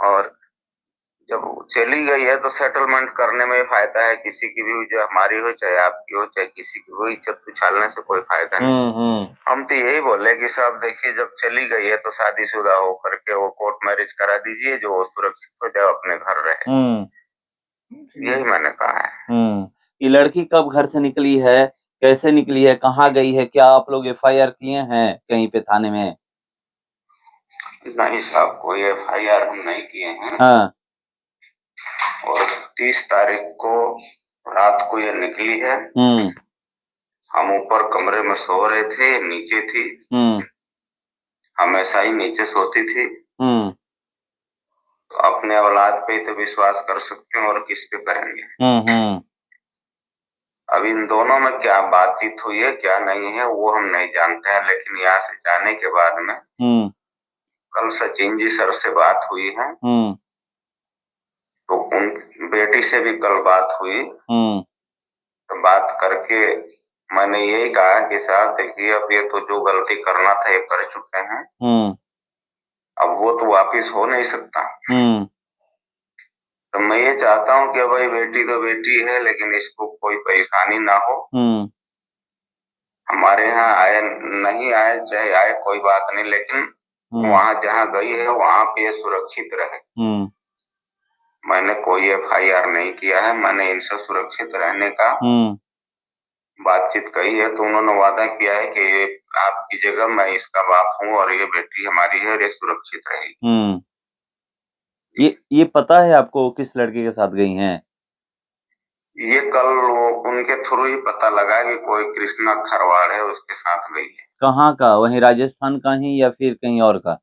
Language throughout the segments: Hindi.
और जब चली गई है तो सेटलमेंट करने में फायदा है। किसी की भी, जो हमारी हो चाहे आपकी हो चाहे किसी की हो, इज्जत उछालने से कोई फायदा नहीं। हम तो यही बोले कि साहब देखिए, जब चली गई है तो शादीशुदा हो करके वो कोर्ट मैरिज करा दीजिए, जो वो सुरक्षित हो जाए, अपने घर रहे। यही मैंने कहा है। ये लड़की कब घर से निकली है, कैसे निकली है, कहाँ गई है, क्या आप लोग एफआईआर किए हैं कहीं पे थाने में? नहीं साहब, कोई एफआईआर हम नहीं किए हैं। हाँ। और 30 तारीख को रात को ये निकली है। हम ऊपर कमरे में सो रहे थे, नीचे थी। हमेशा ही नीचे सोती थी। तो अपने औलाद पे तो विश्वास कर सकते हैं, और किस पे करेंगे। अब इन दोनों में क्या बातचीत हुई है क्या नहीं है वो हम नहीं जानते हैं, लेकिन यहाँ से जाने के बाद में कल सचिन जी सर से बात हुई है। तो उन बेटी से भी कल बात हुई। तो बात करके मैंने यही कहा कि साहब देखिए, अब ये तो जो गलती करना था ये कर चुके हैं। अब वो तो वापिस हो नहीं सकता। तो मैं ये चाहता हूँ कि भाई बेटी तो बेटी है, लेकिन इसको कोई परेशानी ना हो। हमारे यहाँ आए नहीं आए, चाहे आए कोई बात नहीं, लेकिन वहां जहाँ गई है वहां पे सुरक्षित रहे। मैंने कोई एफआईआर नहीं किया है, मैंने इनसे सुरक्षित रहने का बातचीत कही है। तो उन्होंने वादा किया है कि ये आपकी जगह मैं इसका बाप हूँ और ये बेटी हमारी है और ये सुरक्षित रहेगी। ये पता है आपको किस लड़के के साथ गई हैं? ये कल वो उनके थ्रू ही पता लगा कि कोई कृष्णा खरवाड़ है, उसके साथ गई है। कहाँ का? वहीं राजस्थान का ही या फिर कहीं और का?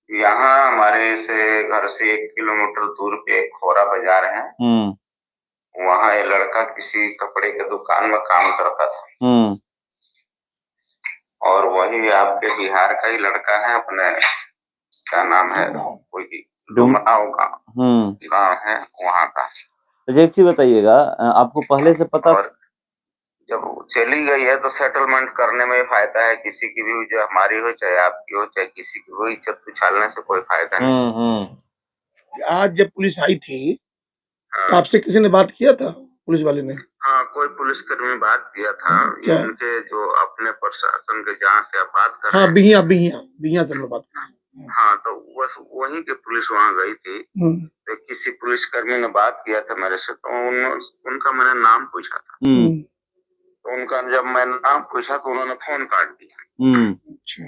यहाँ हमारे से घर से 1 किलोमीटर दूर पे एक खोरा बाजार है। वहाँ ये लड़का किसी कपड़े के दुकान में काम करता था। और वही आपके बिहार का ही लड़का है, अपने क्या नाम है, कोई डुमराव गाँव है वहाँ का। एक चीज बताइएगा, आपको पहले से पता? और जब चली गई है तो सेटलमेंट करने में फायदा है। किसी की भी, जो हमारी हो चाहे आपकी हो चाहे किसी की हो, इज्जत उछालने से कोई फायदा नहीं। आज जब पुलिस आई थी तो आपसे किसी ने बात किया था, पुलिस वाले ने? हाँ, कोई पुलिसकर्मी बात किया था। ये उनके जो अपने प्रशासन के जहाँ से आप बात कर रहे हैं, बिहिया से मैं बात कर रहा हूँ। हाँ, तो बस वहीं के पुलिस वहाँ गई थी। तो किसी पुलिसकर्मी ने बात किया था मेरे से, तो उनका मैंने नाम पूछा था। तो उनका जब मैंने नाम पूछा तो उन्होंने फोन काट दिया। अच्छा।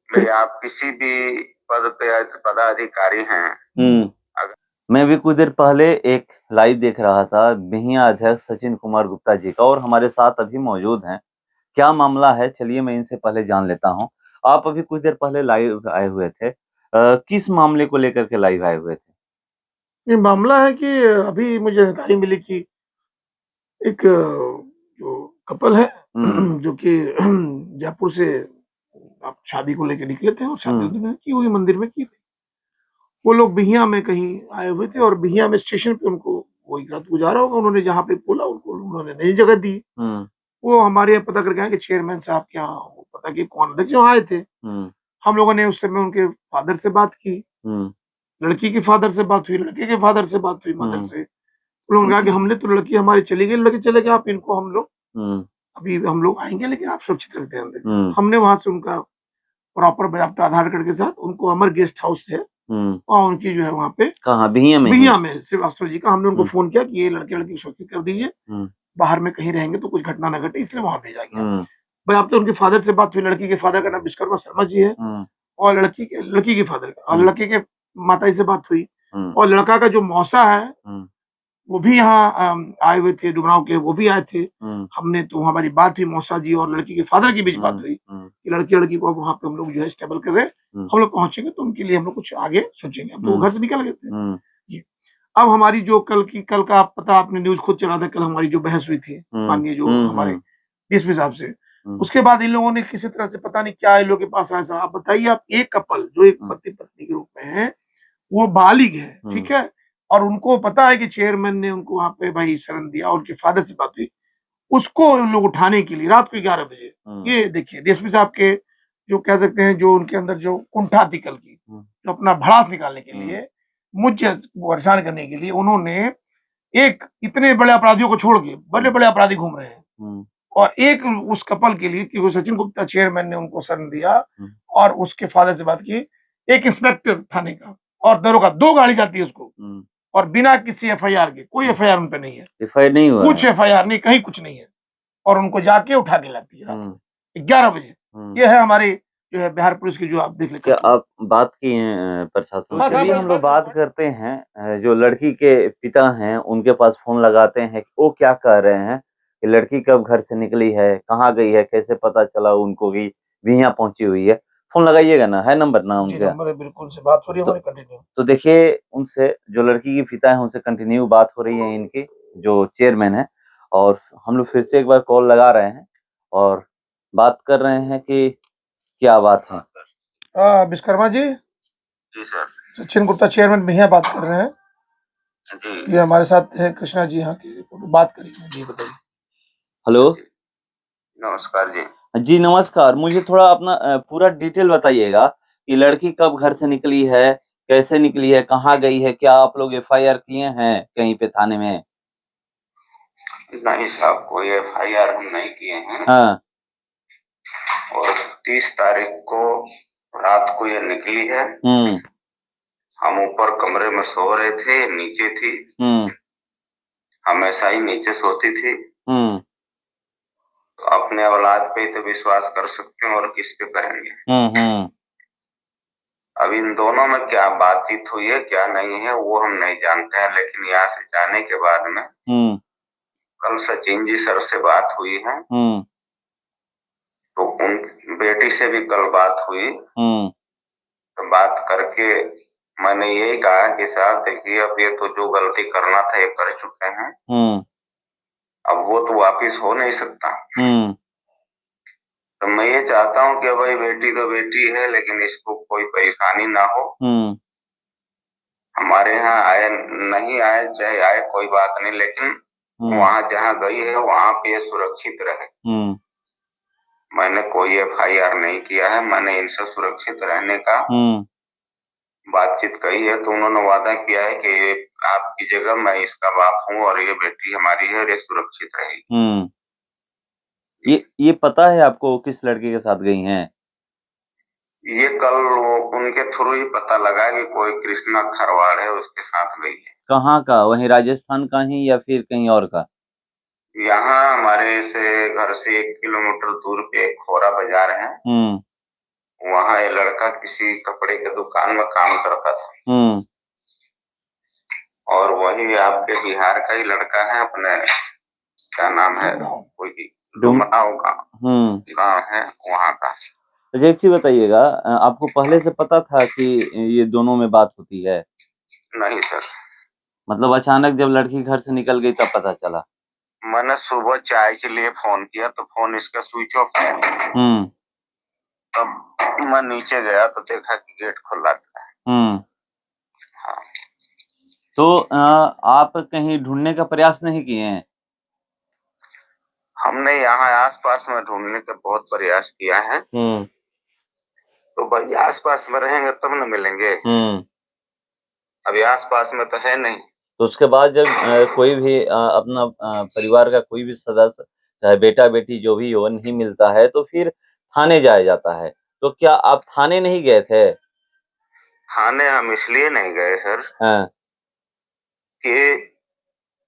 भाई आप किसी भी पद पे पदाधिकारी हैं। मैं भी कुछ देर पहले एक लाइव देख रहा था बिहिया अध्यक्ष सचिन कुमार गुप्ता जी का, और हमारे साथ अभी मौजूद हैं। क्या मामला है, चलिए मैं इनसे पहले जान लेता हूं। आप अभी कुछ देर पहले लाइव आए हुए थे, किस मामले को लेकर के लाइव आए हुए थे? ये मामला है कि अभी मुझे जानकारी मिली कि एक जो कपल है जो कि जयपुर से आप शादी को लेकर निकले थे, और शादी उन्होंने की हुई मंदिर में की थी। वो लोग बिहिया में कहीं आए हुए थे, और बिहिया में स्टेशन पे उनको वही रात गुजारा होगा। उन्होंने जहाँ पे बोला उनको उन्होंने नई जगह दी। वो हमारे यहाँ पता करके आए कि चेयरमैन साहब के यहाँ, वो पता कि कौन अध्यक्ष वहाँ आए थे। हम लोगों ने उस समय उनके फादर से बात की, लड़की के फादर से बात हुई, लड़के के फादर से बात हुई, मदर से। उन्होंने कहा कि हमने तो, लड़की हमारी चली गई, लड़के चले गए, आप इनको हम लोग अभी हम लोग आएंगे, लेकिन आप सुरक्षित रखते हैं अंदर। हमने वहां से उनका प्रॉपर बाकायदा आधार कार्ड के साथ उनको अमर गेस्ट हाउस है और उनकी जो है वहाँ पे, कहाँ, बिहिया में श्रीवास्तव जी का, हमने उनको फोन किया कि ये लड़के लड़की सुरक्षित कर दीजिए, बाहर में कहीं रहेंगे तो कुछ घटना न घटे, इसलिए वहां भेजा गया। भाई अब तो उनके फादर से बात हुई, लड़की के फादर का नाम विश्वकर्मा शर्मा जी है, और लड़की के फादर का, और लड़के के माता से बात हुई। और लड़का का जो मौसा है वो भी यहाँ आए हुए थे, डुमराव के, वो भी आए थे। हमने तो हमारी बात हुई, मौसा जी और लड़की के फादर के बीच बात हुई कि लड़की को अब वहाँ पे हम लोग जो है स्टेबल कर रहे हैं, हम लोग पहुंचेंगे तो उनके लिए हम लोग कुछ आगे सोचेंगे। अब तो घर से निकल गए थे जी। अब हमारी जो कल का पता, आपने न्यूज खुद चला था, कल हमारी जो बहस हुई थी माननीय जो हमारे डीएसपी साहब से, उसके बाद इन लोगों ने किसी तरह से पता नहीं क्या इन लोगों के पास आया। आप बताइए, आप एक कपल जो एक पति पत्नी के रूप में है, वो बालिग है, ठीक है, और उनको पता है कि चेयरमैन ने उनको वहां पे भाई शरण दिया, उनके फादर से बात हुई, उसको लोग उठाने के लिए रात को 11 बजे, ये देखिए डीएसपी साहब के जो कह सकते हैं जो उनके अंदर जो कुंठा थी कल की, जो अपना भड़ास निकालने के लिए, मुझे परेशान करने के लिए उन्होंने एक इतने बड़े अपराधियों को छोड़ के बड़े बड़े अपराधी घूम रहे हैं, और एक उस कपल के लिए कि सचिन गुप्ता चेयरमैन ने उनको शरण दिया और उसके फादर से बात की, एक इंस्पेक्टर थाने का और दरोगा, 2 गाड़ी जाती है उसको, और बिना किसी एफआईआर के, कोई एफआईआर उन पे नहीं है, एफआईआर नहीं हुआ, कुछ एफआईआर नहीं, कहीं कुछ नहीं है, और उनको जाके उठा के लाती है 11 बजे। ये है हमारी जो है बिहार पुलिस की, जो आप देख लेते क्या आप बात किए हैं प्रशासन से? चलिए हम लोग बात करते हैं जो लड़की के पिता हैं उनके पास फोन लगाते हैं, वो क्या कह रहे हैं कि लड़की कब घर से निकली है, कहाँ गई है, कैसे पता चला उनको कि यहाँ पहुंची हुई है। फोन लगाइएगा ना, है नंबर ना उनका? नंबर है, बिल्कुल से बात हो रही है हमारी, कंटिन्यू। तो देखिए उनसे, जो लड़की की पिता है उनसे कंटिन्यू बात हो रही है इनकी जो चेयरमैन है, और हम लोग फिर से एक बार कॉल लगा रहे हैं और बात कर रहे हैं कि क्या बात है। विश्वकर्मा जी। जी सर। सचिन गुप्ता चेयरमैन भैया बात कर रहे हैं जी। ये हमारे साथ है कृष्णा जी, यहाँ की बात करेंगे जी, बताइए। हेलो, नमस्कार जी। जी नमस्कार, मुझे थोड़ा अपना पूरा डिटेल बताइएगा कि लड़की कब घर से निकली है, कैसे निकली है, कहाँ गई है, क्या आप लोग एफआईआर किए हैं कहीं पे थाने में? नहीं साहब, कोई एफआईआर हम नहीं किए हैं। हाँ। और 30 तारीख को रात को ये निकली है। हम ऊपर कमरे में सो रहे थे, नीचे थी, हमेशा ही नीचे सोती थी। तो अपने औलाद पे तो विश्वास कर सकते हैं, और किस पे करेंगे। अब इन दोनों में क्या बातचीत हुई है क्या नहीं है वो हम नहीं जानते हैं, लेकिन यहाँ से जाने के बाद में कल सचिन जी सर से बात हुई है, तो उन बेटी से भी कल बात हुई। तो बात करके मैंने यही कहा कि साहब देखिए, अब ये तो जो गलती करना था ये कर चुके हैं, अब वो तो वापिस हो नहीं सकता। तो मैं ये चाहता हूँ कि भाई बेटी तो बेटी है, लेकिन इसको कोई परेशानी ना हो। हमारे यहाँ आए नहीं आए, चाहे आए कोई बात नहीं, लेकिन वहां जहाँ गई है वहां पे सुरक्षित रहे। मैंने कोई एफआईआर नहीं किया है, मैंने इनसे सुरक्षित रहने का बातचीत कही है। तो उन्होंने वादा किया है कि ये आपकी जगह मैं इसका बाप हूँ और ये बेटी हमारी है और ये सुरक्षित रहेगी। ये पता है आपको किस लड़के के साथ गई हैं? ये कल उनके थ्रू ही पता लगा कि कोई कृष्णा खरवाड़ है उसके साथ गई है। कहाँ का? वहीं राजस्थान का ही या फिर कहीं और का? यहाँ हमारे से घर से 1 किलोमीटर दूर पे एक खोरा बाजार है, वहाँ ये लड़का किसी कपड़े के दुकान में काम करता था। और वही आपके बिहार का ही लड़का है, अपने क्या नाम है, कोई डुमराव गाँव है वहाँ का। एक चीज बताइएगा, आपको पहले से पता था कि ये दोनों में बात होती है? नहीं सर। मतलब अचानक जब लड़की घर से निकल गई तब पता चला? मैंने सुबह चाय के लिए फोन किया तो फोन इसका स्विच ऑफ है। तब मैं नीचे गया तो देखा कि गेट खुला था। हाँ। तो आप कहीं ढूंढने का प्रयास नहीं किए हैं? हमने यहाँ आसपास में ढूंढने का बहुत प्रयास किया है। तो भाई आसपास में रहेंगे तब न मिलेंगे। अभी आसपास में तो है नहीं। तो उसके बाद जब कोई भी अपना परिवार का कोई भी सदस्य, चाहे बेटा बेटी जो भी हो, नहीं मिलता है तो फिर थाने जाया जाता है। तो क्या आप थाने नहीं गए थे? थाने हम इसलिए नहीं गए सर कि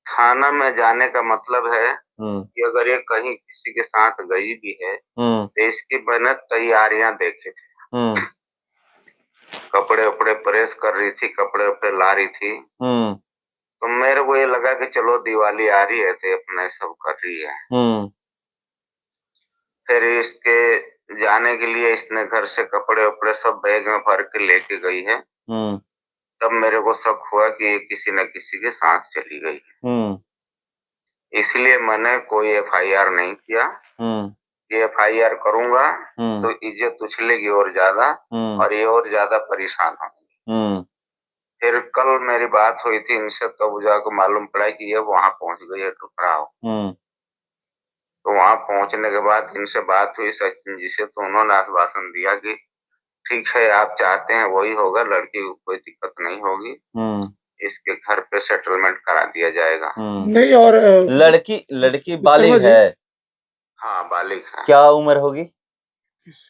थाना में जाने का मतलब है कि अगर ये कहीं किसी के साथ गई भी है तो इसकी मैंने तैयारियां देखी थी। कपड़े उपड़े प्रेस कर रही थी, कपड़े उपड़े ला रही थी। तो मेरे को ये लगा कि चलो दिवाली आ रही है तो अपने सब कर रही है। फिर इसके जाने के लिए इसने घर से कपड़े उपड़े सब बैग में भर के लेके गई है। तब मेरे को शक हुआ कि ये किसी न किसी के साथ चली गई है। इसलिए मैंने कोई एफआईआर नहीं किया। ये एफआईआर करूंगा तो इज्जत उछलेगी और ज्यादा, और ये और ज्यादा परेशान होंगे। फिर कल मेरी बात हुई थी इनसे, तब जाकर मालूम पड़ा कि ये वहां पहुंच गई है टुकड़ाव। तो वहां पहुंचने के बाद इनसे बात हुई सचिन जी से, तो उन्होंने आश्वासन दिया कि ठीक है, आप चाहते हैं वही होगा, लड़की को कोई दिक्कत नहीं होगी, इसके घर पे सेटलमेंट करा दिया जाएगा। नहीं, और लड़की बालिग है? हाँ, बालिग है। क्या उम्र होगी?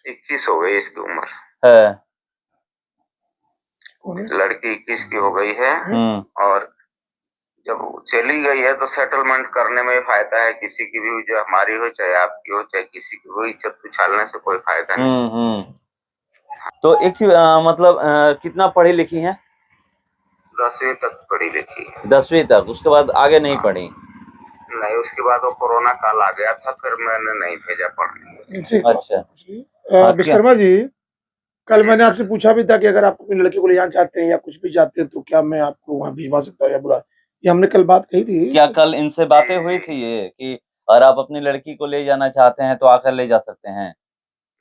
21 हो गई इसकी उम्र है। लड़की 21 की हो गई है। और जब चली गई है तो सेटलमेंट करने में फायदा है, किसी की भी, जो हमारी हो चाहे आपकी हो चाहे किसी की हो, इज्जत उछालने से कोई फायदा नहीं। तो एक चीज मतलब कितना पढ़ी लिखी हैं? 10वीं तक पढ़ी लिखी है। 10वीं तक, उसके बाद आगे नहीं पढ़ी? नहीं, उसके बाद वो कोरोना काल आ गया था, फिर मैंने नहीं भेजा पढ़ने। अच्छा। विश्वकर्मा जी, कल मैंने आपसे पूछा भी था कि अगर आप अपनी लड़की को ले जाना चाहते हैं या कुछ भी चाहते हैं तो क्या मैं आपको वहाँ भिजवा सकता हूँ या बुला, ये हमने कल बात कही थी। क्या कल इनसे बातें हुई थी ये कि अगर आप अपनी लड़की को ले जाना चाहते हैं तो आकर ले जा सकते हैं?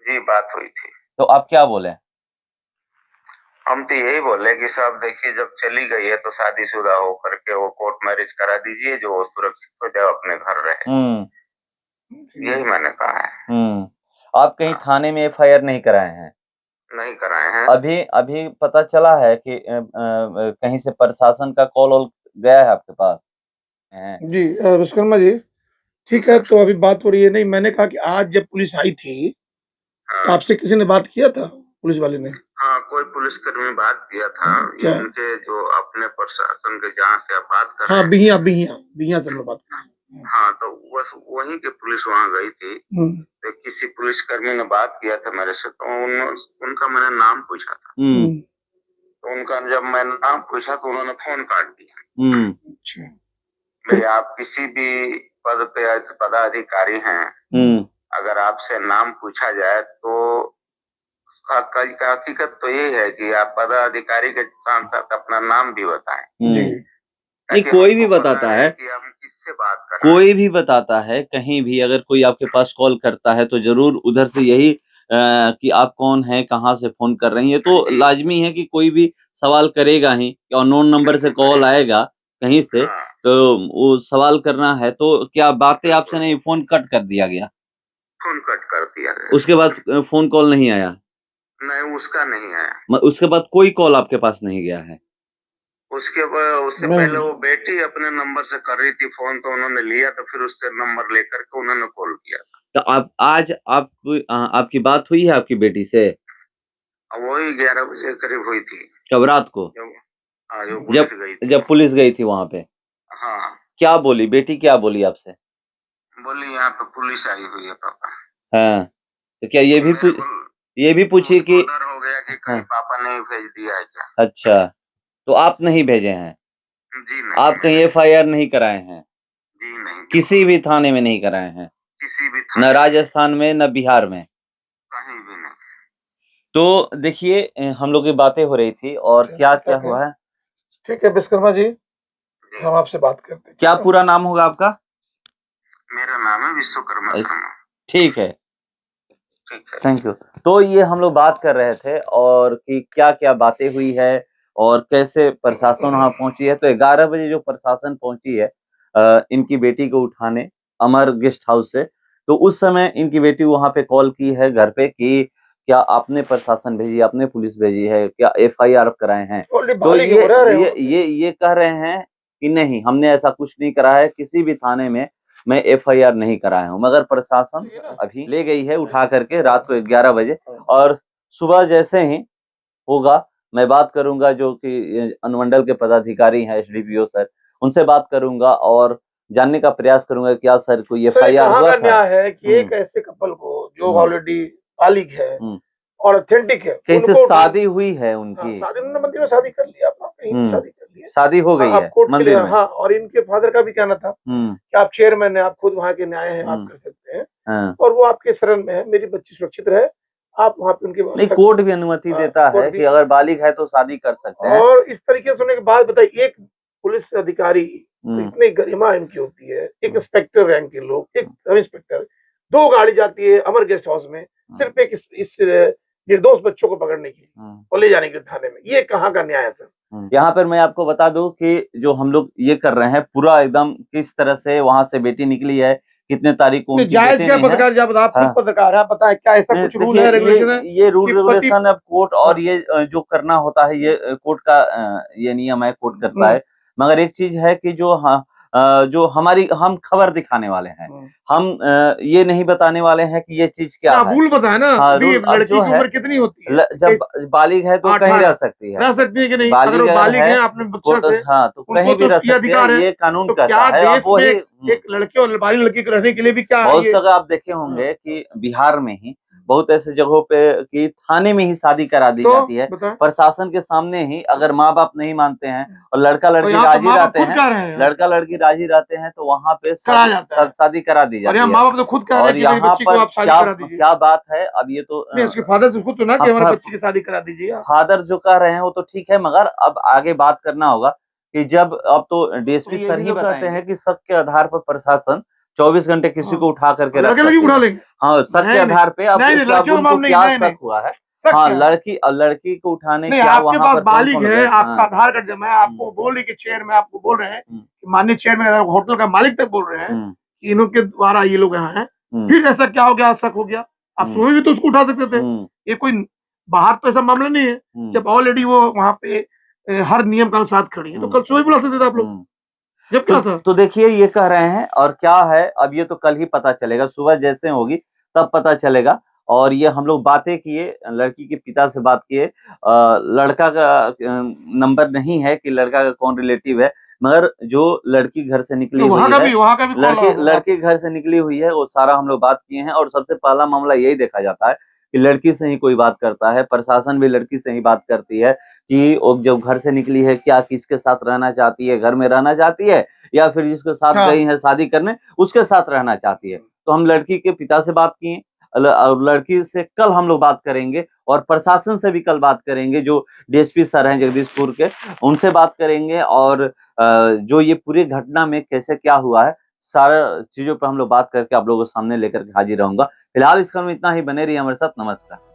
जी, बात हुई थी। तो आप क्या बोले? हम तो यही बोले कि साहब देखिए, जब चली गई है तो शादीशुदा होकर के वो कोर्ट मैरिज करा दीजिए, जो वो सुरक्षित हो जाए, अपने घर रहे। यही मैंने कहा है। आप कहीं थाने में FIR नहीं कराए हैं? नहीं कराए हैं। अभी पता चला है कि कहीं से प्रशासन का कॉल गया है आपके पास? जी विश्वकर्मा जी, ठीक है, तो अभी बात हो रही है। नहीं, मैंने कहा कि आज जब पुलिस आई थी तो आपसे किसी ने बात किया था, पुलिस वाले ने? हाँ, कोई पुलिसकर्मी बात किया था। ये उनके जो अपने प्रशासन के, जहाँ से आप बात कर रहे हैं। बिहिया से मैं बात कर रहा हूँ। हाँ, तो बस वहीं के पुलिस वहाँ गई थी। तो किसी पुलिसकर्मी ने बात किया था मेरे से, तो उनका मैंने नाम पूछा था। तो उनका जब मैंने नाम पूछा तो उन्होंने फोन काट दिया। भाई, आप किसी भी पद पे पदाधिकारी हैं, अगर आपसे नाम पूछा जाए तो हकीकत तो ये है कि आप पदाधिकारी के साथ साथ अपना नाम भी बताएं। नहीं, कोई भी बताता है कि हम किससे बात कर रहे हैं। कोई भी बताता है, कहीं भी अगर कोई आपके पास कॉल करता है तो जरूर उधर से यही कि आप कौन हैं, कहाँ से फोन कर रही हैं। तो लाजमी है कि कोई भी सवाल करेगा ही, अननोन नंबर से कॉल आएगा कहीं से, तो वो सवाल करना है। तो क्या बातें आपसे नहीं, फोन कट कर दिया गया? फोन कट कर दिया गया। उसके बाद फोन कॉल नहीं आया? नहीं, उसका नहीं आया। उसके बाद कोई कॉल आपके पास नहीं गया है? उससे पहले वो बेटी अपने नंबर से कर रही थी फोन, तो उन्होंने लिया, तो फिर उससे नंबर लेकर के उन्होंने कॉल किया था। तो आज आपकी बात हुई है आपकी बेटी से? वही 11 बजे करीब हुई थी। कब, रात को? जब पुलिस गई थी वहाँ पे? हाँ। क्या बोली बेटी, क्या बोली आपसे? बोली यहाँ पे पुलिस आई हुई है पापा। हाँ, तो क्या ये भी पूछी कि डर हो गया कि कहीं पापा ने भेज दिया है क्या? अच्छा, तो आप नहीं भेजे हैं? जी नहीं। आप कहीं FIR नहीं कराए हैं? जी नहीं। किसी भी थाने में नहीं कराए हैं? किसी भी न राजस्थान में, न बिहार में? कहीं भी नहीं। तो देखिए, हम लोग की बातें हो रही थी और क्या क्या हुआ है। ठीक है विश्वकर्मा जी, हम आपसे बात करते हैं। क्या पूरा नाम होगा आपका? मेरा नाम है विश्वकर्मा शर्मा। ठीक है, थैंक यू। तो ये हम लोग बात कर रहे थे और कि क्या क्या बातें हुई है और कैसे प्रशासन वहां पहुंची है। तो 11 बजे जो प्रशासन पहुंची है इनकी बेटी को उठाने अमर गेस्ट हाउस से, तो उस समय इनकी बेटी वहां पे कॉल की है घर पे कि क्या आपने प्रशासन भेजी, आपने पुलिस भेजी है, क्या FIR कराए हैं? तो ये कह रहे हैं कि नहीं, हमने ऐसा कुछ नहीं करा है, किसी भी थाने में मैं FIR नहीं कराया हूँ। मगर प्रशासन अभी ले गई है उठा करके रात को 11 बजे, और सुबह जैसे ही होगा मैं बात करूंगा जो कि अनुमंडल के पदाधिकारी हैं, SDPO सर, उनसे बात करूंगा और जानने का प्रयास करूंगा क्या सर कोई FIR हुआ था? है कि एक ऐसे कपल को जो ऑलरेडी बालिग है और ऑथेंटिक है, कैसे शादी हुई है उनकी? शादी उन्होंने मंदिर में शादी कर लिया, अपना कहीं शादी कर लिया, शादी हो गई है मंदिर में। हाँ, और इनके फादर का भी कहना था कि आप चेयरमैन हैं, आप खुद वहाँ के न्याय हैं, आप कर सकते हैं और वो आपके शरण में है, मेरी बच्ची सुरक्षित रहे, आप वहाँ पे उनकी नहीं, कोर्ट भी अनुमति देता है कि अगर बालिग है तो शादी कर सकते हैं। और इस तरीके से होने के बाद बताइए, एक पुलिस अधिकारी इतनी गरिमा इनकी होती है, एक इंस्पेक्टर रैंक के लोग, एक सब इंस्पेक्टर, 2 गाड़ी जाती है अमर गेस्ट हाउस में सिर्फ एक इस निर्दोष बच्चों को पकड़ने के लिए और ले जाने के लिए थाने में। ये कहाँ का न्याय है सर? यहाँ पर मैं आपको बता दूं कि जो हम लोग ये कर रहे हैं पूरा एकदम किस तरह से वहां से बेटी निकली है, कितने तारीख को उनकी जायज डेटें क्या नहीं है। पत्रकार, जब आप खुद हाँ। पत्रकार हैं, पता है क्या ऐसा कुछ रूल है, रेगुलेशन है? ये रूल कि पति- रेगुलेशन अब कोर्ट और ये जो करना होता है ये कोर्ट का ये नियम है, कोर्ट करता है। मगर एक चीज है कि जो जो हम खबर दिखाने वाले हैं, हम ये नहीं बताने वाले हैं कि ये चीज क्या है। रूल बताए ना। हाँ, अभी रूल अब लड़की जो की है उम्र कितनी होती है? जब बालिग है तो कहीं रह सकती है, रह सकती है कि नहीं? बालिग अगर वो अगर बालिग है है अपने बच्चा से, हाँ तो उनको कहीं भी तो रह ये सकते अधिकार हैं, है। ये कानून तो कहता क्या है। देश अब वही में एक लड़के और बालिग लड़की को रहने के लिए भी क्या बहुत ये जगह आप देखे होंगे कि बिहार में ही बहुत ऐसे जगहों पे कि थाने में ही शादी करा दी जाती है, प्रशासन के सामने ही। अगर माँ बाप नहीं मानते हैं और लड़का लड़की राजी रहते हैं, लड़का लड़की राजी रहते हैं तो वहाँ पे शादी करा दी जाती है। माँ बाप तो खुद कह रहे हैं कि मेरी बच्ची को आप शादी करा दीजिए। क्या बात है, अब ये तो उसके फादर से खुद तो ना कि हमारे बच्ची की शादी करा दीजिए। फादर जो कह रहे हैं वो तो ठीक है, मगर अब आगे बात करना होगा कि जब अब तो डीएसपी सर ही कहते हैं कि शक के आधार पर प्रशासन 24 घंटे किसी को उठा करके रख सकते हैं। हाँ, शक के आधार पे अब उनको क्या शक हुआ है। हाँ, लड़की को उठाने नहीं, आपके पास बालिग है, आपका आधार कार्ड जमा है, आपको बोल रही कि चेयरमैन आपको बोल रहे हैं, माननीय चेयरमैन होटल का मालिक तक बोल रहे हैं कि इनके द्वारा ये लोग यहाँ हैं, फिर ऐसा क्या हो गया, शक हो गया? आप सुबह भी तो उसको उठा सकते थे। ये कोई बाहर तो ऐसा मामला नहीं है। जब ऑलरेडी वो वहाँ पे हर नियम के अनुसार खड़ी है तो कल सुबह बुला सकते थे आप लोग। जब क्या था तो देखिए ये कह रहे हैं और क्या है, अब ये तो कल ही पता चलेगा, सुबह जैसे होगी तब पता चलेगा। और ये हम लोग बातें किए, लड़की के पिता से बात किए, लड़का का नंबर नहीं है कि लड़का का कौन रिलेटिव है, मगर जो लड़की घर से निकली हुई है, लड़की घर से निकली हुई है, वो सारा हम लोग बात किए हैं। और सबसे पहला मामला यही देखा जाता है कि लड़की से ही कोई बात करता है, प्रशासन भी लड़की से ही बात करती है कि वो जब घर से निकली है क्या किसके साथ रहना चाहती है, घर में रहना चाहती है या फिर जिसके साथ गई है शादी करने उसके साथ रहना चाहती है। तो हम लड़की के पिता से बात किए, लड़की से कल हम लोग बात करेंगे और प्रशासन से भी कल बात करेंगे, जो डीएसपी सर हैं जगदीशपुर के, उनसे बात करेंगे। और जो ये पूरी घटना में कैसे क्या हुआ है, सारा चीजों पर हम लोग बात करके आप लोगों के सामने लेकर के हाजिर रहूंगा। फिलहाल इस क्रम में इतना ही, बने रहिए हमारे साथ। नमस्कार।